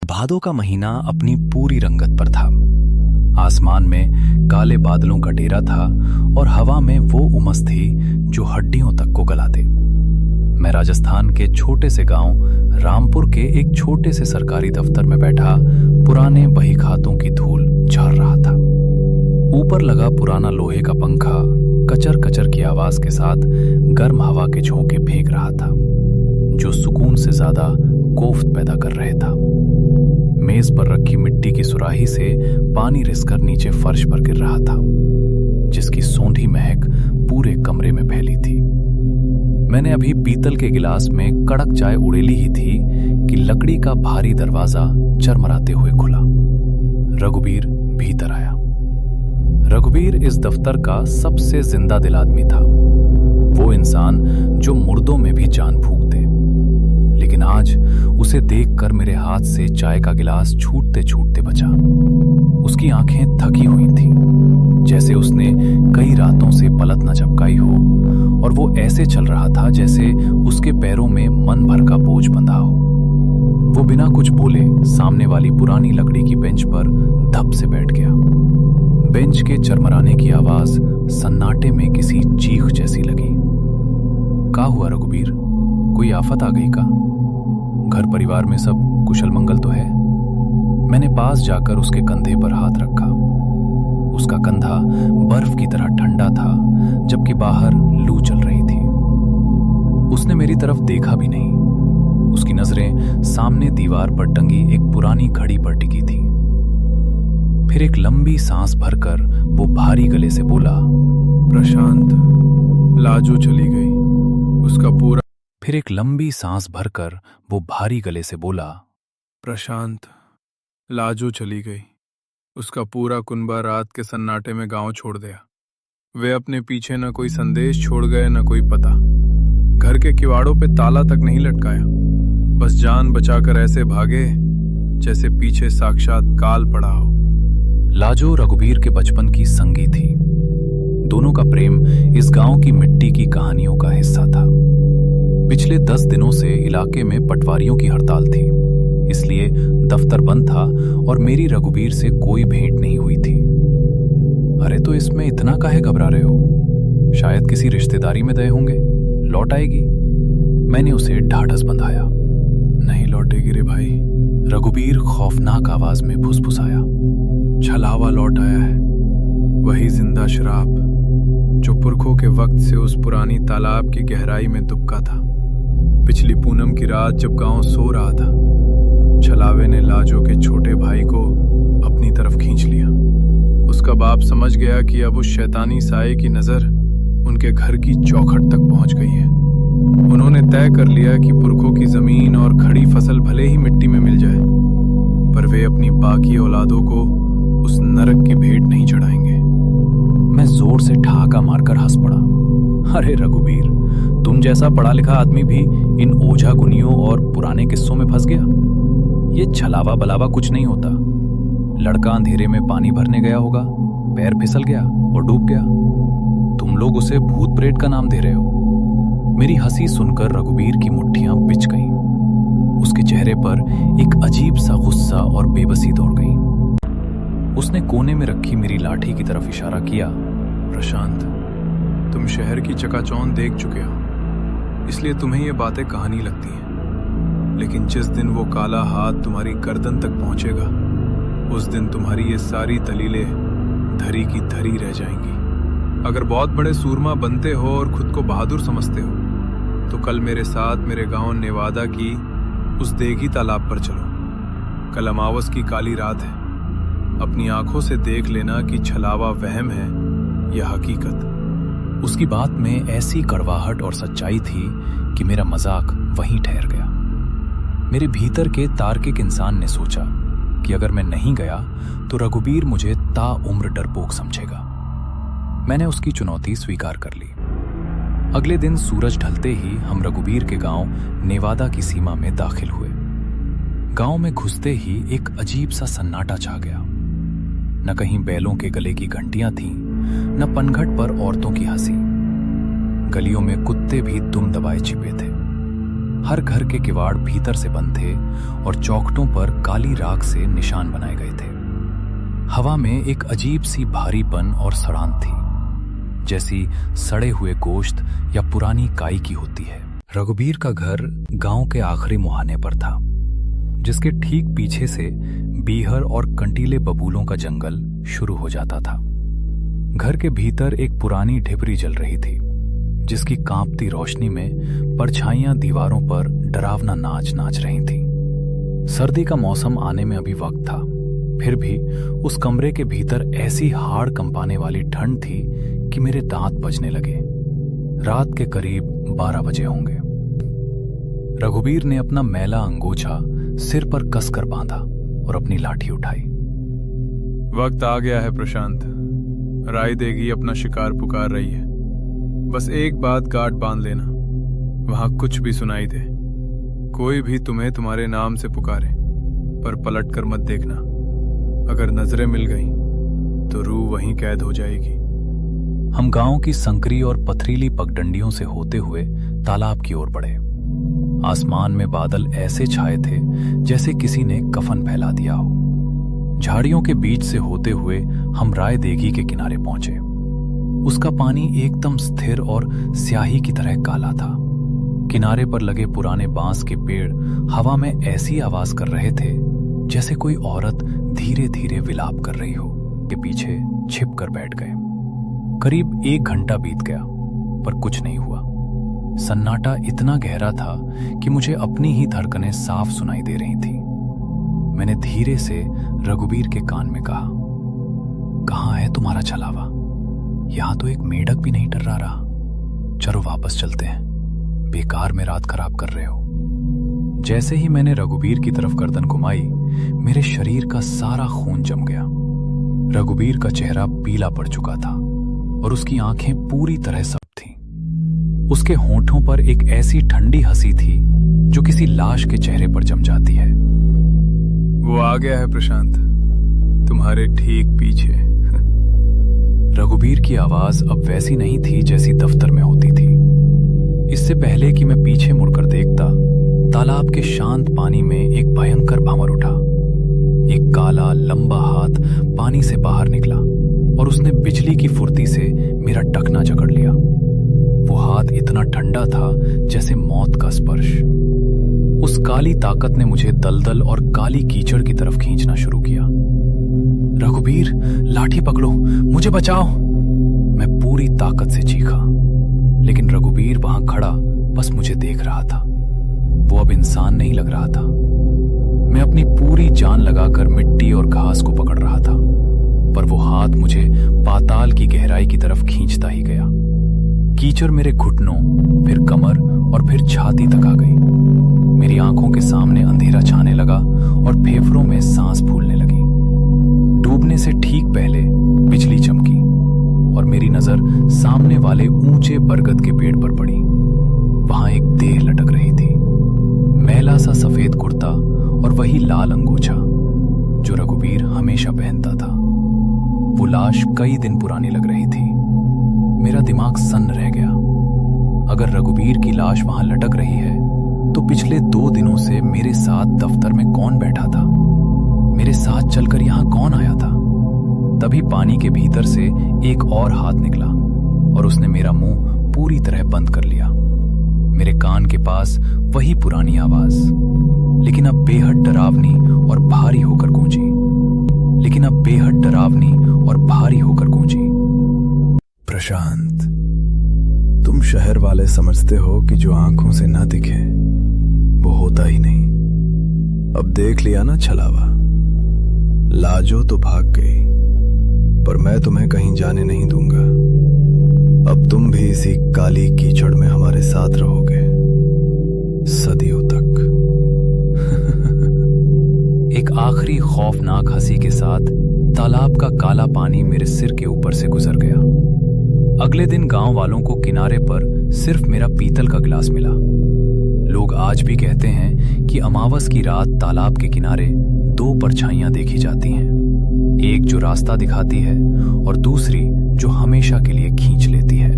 भादों का महीना अपनी पूरी रंगत पर था। आसमान में काले बादलों का डेरा था और हवा में वो उमस थी जो हड्डियों तक को गला दे। मैं राजस्थान के छोटे से गांव रामपुर के एक छोटे से सरकारी दफ्तर में बैठा पुराने बही खातों की धूल झाड़ रहा था। ऊपर लगा पुराना लोहे का पंखा कचर कचर की आवाज के साथ गर्म हवा के झोंके फेंक रहा था, जो सुकून से ज्यादा कोफ्त पैदा कर रहे था। मेज पर रखी मिट्टी की सुराही से पानी रिसकर नीचे फर्श पर गिर रहा था, जिसकी सोंधी महक पूरे कमरे में फैली थी। मैंने अभी पीतल के गिलास में कड़क चाय उड़ेली ही थी कि लकड़ी का भारी दरवाजा चरमराते हुए खुला। रघुबीर भीतर आया। रघुबीर इस दफ्तर का सबसे जिंदा दिल आदमी था, वो इंसान जो मुर्दों में भी जान फूंक दे। लेकिन आज उसे देखकर मेरे हाथ से चाय का गिलास छूटते छूटते बचा। उसकी आंखें थकी हुई थीं, जैसे उसने कई रातों से पलक न झपकाई हो, और वो ऐसे चल रहा था जैसे उसके पैरों में मन भर का बोझ बंधा हो। वो बिना कुछ बोले सामने वाली पुरानी लकड़ी की बेंच पर धप से बैठ गया। बेंच के चरमराने की आवाज सन्नाटे में किसी चीख जैसी लगी। क्या हुआ रघुबीर, कोई आफत आ गई का? घर परिवार में सब कुशल मंगल तो है? मैंने पास जाकर उसके कंधे पर हाथ रखा। उसका कंधा बर्फ की तरह ठंडा था, जबकि बाहर लू चल रही थी। उसने मेरी तरफ देखा भी नहीं। उसकी नजरें सामने दीवार पर टंगी एक पुरानी घड़ी पर टिकी थी। फिर एक लंबी सांस भरकर वो भारी गले से बोला, प्रशांत, लाजो चली गई, उसका पूरा। फिर एक लंबी सांस भरकर वो भारी गले से बोला, प्रशांत, लाजो चली गई, उसका पूरा कुनबा रात के सन्नाटे में गांव छोड़ दिया। वे अपने पीछे न कोई संदेश छोड़ गए, न कोई पता। घर के किवाड़ों पे ताला तक नहीं लटकाया, बस जान बचाकर ऐसे भागे जैसे पीछे साक्षात काल पड़ा हो। लाजो रघुबीर के बचपन की संगी थी। दोनों का प्रेम इस गांव की मिट्टी की कहानियों का हिस्सा था। पिछले 10 दिनों से इलाके में पटवारियों की हड़ताल थी, इसलिए दफ्तर बंद था और मेरी रघुबीर से कोई भेंट नहीं हुई थी। अरे तो इसमें इतना काहे घबरा रहे हो? शायद किसी रिश्तेदारी में गए होंगे, लौट आएगी। मैंने उसे ढाढ़स बंधाया। नहीं लौटेगी रे भाई, रघुबीर खौफनाक आवाज में फुसफुसाया। छलावा लौट आया है, वही जिंदा शराब जो पुरखों के वक्त से उस पुरानी तालाब की गहराई में दुबका था। पिछली पूनम की रात जब गांव सो रहा था, छलावे ने लाजो के छोटे भाई को अपनी तरफ खींच लिया। उसका बाप समझ गया कि अब उस शैतानी साये की नजर उनके घर की चौखट तक पहुंच गई है। उन्होंने तय कर लिया कि पुरखों की जमीन और खड़ी फसल भले ही मिट्टी में मिल जाए, पर वे अपनी बाकी औलादों को उस नरक की भेंट नहीं चढ़ाएंगे। मैं जोर से ठहाका मारकर हंस पड़ा। अरे रघुबीर, तुम जैसा पढ़ा लिखा आदमी भी इन ओझा गुनियों और पुराने किस्सों में फंस गया। ये छलावा बलावा कुछ नहीं होता। लड़का अंधेरे में पानी भरने गया होगा, पैर फिसल गया और डूब गया। तुम लोग उसे भूत प्रेत का नाम दे रहे हो। मेरी हंसी सुनकर रघुबीर की मुट्ठियां बिछ गईं। उसके चेहरे पर एक अजीब सा गुस्सा और बेबसी दौड़ गई। उसने कोने में रखी मेरी लाठी की तरफ इशारा किया। प्रशांत, तुम शहर की चकाचौंध देख चुके हो, इसलिए तुम्हें ये बातें कहानी लगती हैं। लेकिन जिस दिन वो काला हाथ तुम्हारी गर्दन तक पहुंचेगा, उस दिन तुम्हारी ये सारी दलीलें धरी की धरी रह जाएंगी। अगर बहुत बड़े सूरमा बनते हो और खुद को बहादुर समझते हो, तो कल मेरे साथ मेरे गांव नेवादा की उस देगी तालाब पर चलो। कल अमावस की काली रात है। अपनी आंखों से देख लेना कि छलावा वहम है या हकीकत। उसकी बात में ऐसी कड़वाहट और सच्चाई थी कि मेरा मजाक वहीं ठहर गया। मेरे भीतर के तार्किक इंसान ने सोचा कि अगर मैं नहीं गया तो रघुबीर मुझे ताउम्र डरपोक समझेगा। मैंने उसकी चुनौती स्वीकार कर ली। अगले दिन सूरज ढलते ही हम रघुबीर के गांव नेवादा की सीमा में दाखिल हुए। गांव में घुसते ही एक अजीब सा सन्नाटा छा गया। न कहीं बैलों के गले की घंटियां थीं, न पनघट पर औरतों की हंसी। गलियों में कुत्ते भी दुम दबाए छिपे थे। हर घर के किवाड़ भीतर से बंद थे और चौखटों पर काली राख से निशान बनाए गए थे। हवा में एक अजीब सी भारीपन और सड़ान थी, जैसी सड़े हुए गोश्त या पुरानी काई की होती है। रघुबीर का घर गांव के आखिरी मुहाने पर था, जिसके ठीक पीछे से बीहर और कंटीले बबूलों का जंगल शुरू हो जाता था। घर के भीतर एक पुरानी ढिबरी जल रही थी, जिसकी कांपती रोशनी में परछाइयां दीवारों पर डरावना नाच नाच रही थीं। सर्दी का मौसम आने में अभी वक्त था, फिर भी उस कमरे के भीतर ऐसी हाड़ कंपाने वाली ठंड थी कि मेरे दांत बजने लगे। रात के करीब 12 बजे होंगे। रघुबीर ने अपना मैला अंगोछा सिर पर कसकर बांधा और अपनी लाठी उठाई। वक्त आ गया है प्रशांत। राय देगी अपना शिकार पुकार रही है। बस एक बात गांठ बांध लेना, वहां कुछ भी सुनाई दे, कोई भी तुम्हें तुम्हारे नाम से पुकारे, पर पलट कर मत देखना। अगर नजरें मिल गईं तो रूह वहीं कैद हो जाएगी। हम गांव की संकरी और पथरीली पगडंडियों से होते हुए तालाब की ओर बढ़े। आसमान में बादल ऐसे छाए थे जैसे किसी ने कफन फैला दिया हो। झाड़ियों के बीच से होते हुए हम राय देगी के किनारे पहुंचे। उसका पानी एकदम स्थिर और स्याही की तरह काला था। किनारे पर लगे पुराने बांस के पेड़ हवा में ऐसी आवाज कर रहे थे जैसे कोई औरत धीरे धीरे विलाप कर रही हो। के पीछे छिप कर बैठ गए। करीब 1 घंटा बीत गया, पर कुछ नहीं हुआ। सन्नाटा इतना गहरा था कि मुझे अपनी ही धड़कनें साफ सुनाई दे रही थी। मैंने धीरे से रघुबीर के कान में कहा, कहाँ है तुम्हारा छलावा? यहां तो एक मेढक भी नहीं टर्रा रहा। चलो वापस चलते हैं, बेकार में रात खराब कर रहे हो। जैसे ही मैंने रघुबीर की तरफ गर्दन घुमाई, मेरे शरीर का सारा खून जम गया। रघुबीर का चेहरा पीला पड़ चुका था और उसकी आंखें पूरी तरह सख्त थीं। उसके होंठों पर एक ऐसी ठंडी हंसी थी जो किसी लाश के चेहरे पर जम जाती है। वो आ गया है प्रशांत, तुम्हारे ठीक पीछे। रघुबीर की आवाज अब वैसी नहीं थी जैसी दफ्तर में होती थी। इससे पहले कि मैं पीछे मुड़कर देखता, तालाब के शांत पानी में एक भयंकर भंवर उठा। एक काला लंबा हाथ पानी से बाहर निकला और उसने बिजली की फुर्ती से मेरा टखना जकड़ लिया। वो हाथ इतना ठंडा था जैसे मौत का स्पर्श। उस काली ताकत ने मुझे दलदल और काली कीचड़ की तरफ खींचना शुरू किया। रघुबीर, लाठी पकड़ो, मुझे बचाओ! मैं पूरी ताकत से चीखा, लेकिन रघुबीर वहां खड़ा बस मुझे देख रहा था। वो अब इंसान नहीं लग रहा था। मैं अपनी पूरी जान लगाकर मिट्टी और घास को पकड़ रहा था, पर वो हाथ मुझे पाताल की गहराई की तरफ खींचता ही गया। कीचड़ मेरे घुटनों, फिर कमर और फिर छाती तक आ गई। मेरी आंखों के सामने अंधेरा छाने लगा और फेफड़ों में सांस फूलने लगी। डूबने से ठीक पहले बिजली चमकी और मेरी नजर सामने वाले ऊंचे बरगद के पेड़ पर पड़ी। वहां एक देह लटक रही थी, मैला सा सफेद कुर्ता और वही लाल अंगोछा जो रघुबीर हमेशा पहनता था। वो लाश कई दिन पुरानी लग रही थी। मेरा दिमाग सन्न रह गया। अगर रघुबीर की लाश वहां लटक रही है तो पिछले 2 दिनों से मेरे साथ दफ्तर में कौन बैठा था? मेरे साथ चलकर यहां कौन आया था? तभी पानी के भीतर से एक और हाथ निकला और उसने मेरा मुंह पूरी तरह बंद कर लिया। मेरे कान के पास वही पुरानी आवाज, लेकिन अब बेहद डरावनी और भारी होकर गूंजी। प्रशांत, तुम शहर वाले समझते हो कि जो आंखों से ना दिखे वो होता ही नहीं। अब देख लिया ना छलावा, लाजो तो भाग गई, पर मैं तुम्हें कहीं जाने नहीं दूंगा। अब तुम भी इसी काली कीचड़ में हमारे साथ रहोगे सदियों तक। एक आखिरी खौफनाक हंसी के साथ तालाब का काला पानी मेरे सिर के ऊपर से गुजर गया। अगले दिन गांव वालों को किनारे पर सिर्फ मेरा पीतल का गिलास मिला। लोग आज भी कहते हैं कि अमावस की रात तालाब के किनारे 2 परछाइयां देखी जाती हैं, एक जो रास्ता दिखाती है और दूसरी जो हमेशा के लिए खींच लेती है।